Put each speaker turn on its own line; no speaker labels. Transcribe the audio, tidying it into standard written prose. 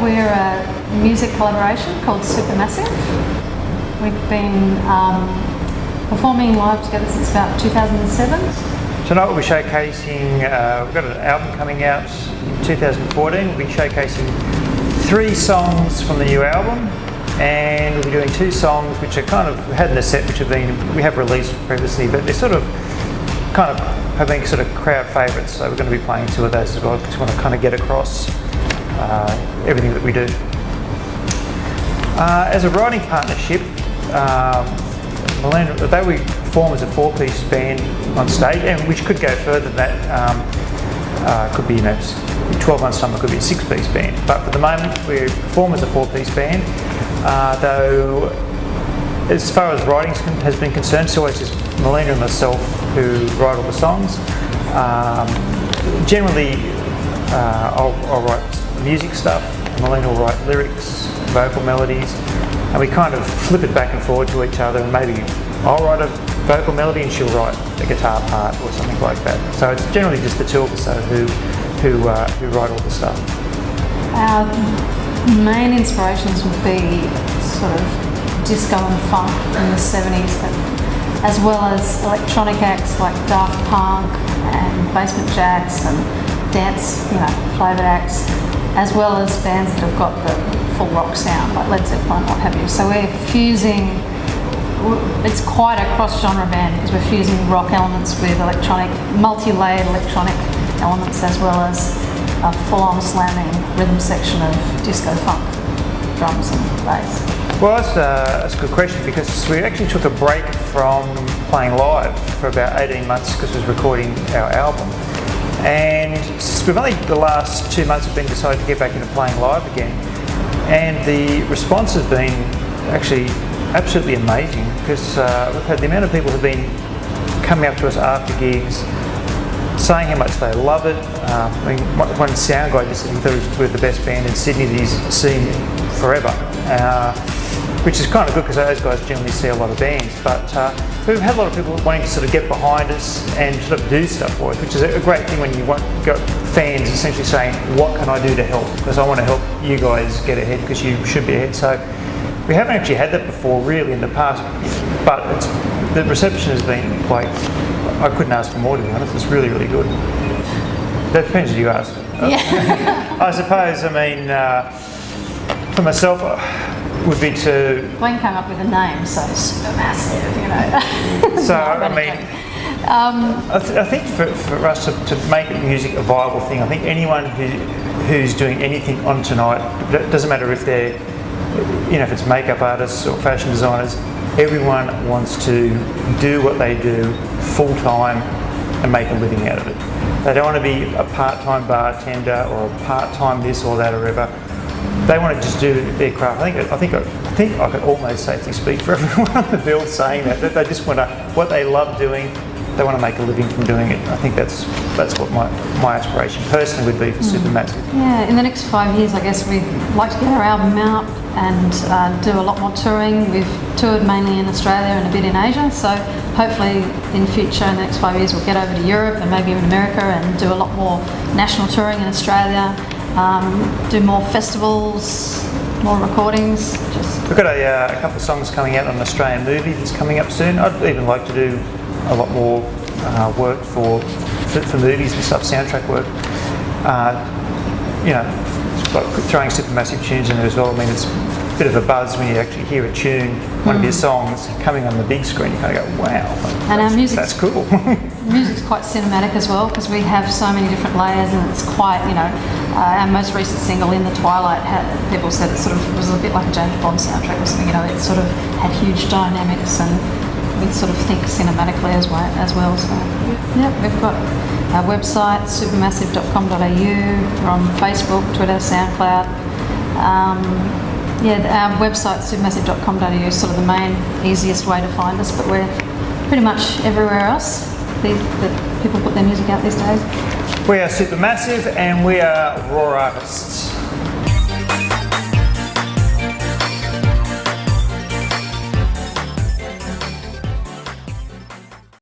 we're a music collaboration called Supermassive. We've been performing live together since about 2007.
Tonight we'll be showcasing, we've got an album coming out in 2014. We'll be showcasing 3 songs from the new album, and we'll be doing 2 songs which are kind of, we had in the set which we have released previously, but they're sort of have been sort of crowd favourites, so we're going to be playing 2 of those as well because we want to kind of get across everything that we do. As a writing partnership, they we form as a 4-piece band on stage, and which could go further than that. Could be, 12 months time it could be a 6-piece band, but for the moment we form as a 4-piece band. Though as far as writing has been concerned, it's always just Melina and myself who write all the songs. Generally I'll write music stuff, Melina will write lyrics, vocal melodies, and we kind of flip it back and forward to each other, and maybe I'll write a vocal melody and she'll write a guitar part or something like that. So it's generally just the 2 of us who write all the stuff.
Our main inspirations would be sort of disco and funk from the 70s, as well as electronic acts like Daft Punk and Basement Jaxx and dance, flavoured acts, as well as bands that have got the full rock sound like Led Zeppelin, what have you. So we're fusing, it's quite a cross-genre band because we're fusing rock elements with electronic, multi-layered electronic elements, as well as a full-on slamming rhythm section of disco funk, drums and bass.
Well, that's a good question, because we actually took a break from playing live for about 18 months because we was recording our album. And we've only the last 2 months have been decided to get back into playing live again. And the response has been actually absolutely amazing, because we've had the amount of people who've been coming up to us after gigs, saying how much they love it. One sound guy just said he thought we were the best band in Sydney that he's seen forever. Which is kind of good because those guys generally see a lot of bands, but we've had a lot of people wanting to sort of get behind us and sort of do stuff for us, which is a great thing when you got fans essentially saying, what can I do to help? Because I want to help you guys get ahead because you should be ahead. So we haven't actually had that before really in the past, but the reception has been like, I couldn't ask for more, to be honest. It's really, really good. That depends who you ask.
Yeah.
I suppose, for myself, would be to...
Glenn came up with a name, so Supermassive,
So, I think for us to make music a viable thing, I think anyone who's doing anything on tonight, it doesn't matter if they're, if it's makeup artists or fashion designers, everyone wants to do what they do full-time and make a living out of it. They don't want to be a part-time bartender or a part-time this or that or whatever. They want to just do their craft. I think I could almost safely speak for everyone on the bill saying that they just want to, what they love doing, they want to make a living from doing it. I think that's what my aspiration personally would be for Supermassive.
Yeah, in the next 5 years, I guess we'd like to get our album out and do a lot more touring. We've toured mainly in Australia and a bit in Asia, so hopefully in future, in the next 5 years, we'll get over to Europe and maybe even America and do a lot more national touring in Australia. Do more festivals, more recordings.
We've got a couple of songs coming out on an Australian movie that's coming up soon. I'd even like to do a lot more work for movies and stuff, soundtrack work. Like throwing Supermassive tunes in there as well. It's a bit of a buzz when you actually hear a tune, one of your songs coming on the big screen. You kind of go, wow,
and our music,
that's cool.
Music's quite cinematic as well, because we have so many different layers, and it's quite, our most recent single, In the Twilight, people said it sort of was a bit like a James Bond soundtrack or something. It sort of had huge dynamics, and we sort of think cinematically as well. So yeah, we've got our website, supermassive.com.au. We're on Facebook, Twitter, SoundCloud. Our website, supermassive.com.au, is sort of the main, easiest way to find us, but we're pretty much everywhere else that people put their music out these days.
We are Supermassive, and we are raw artists.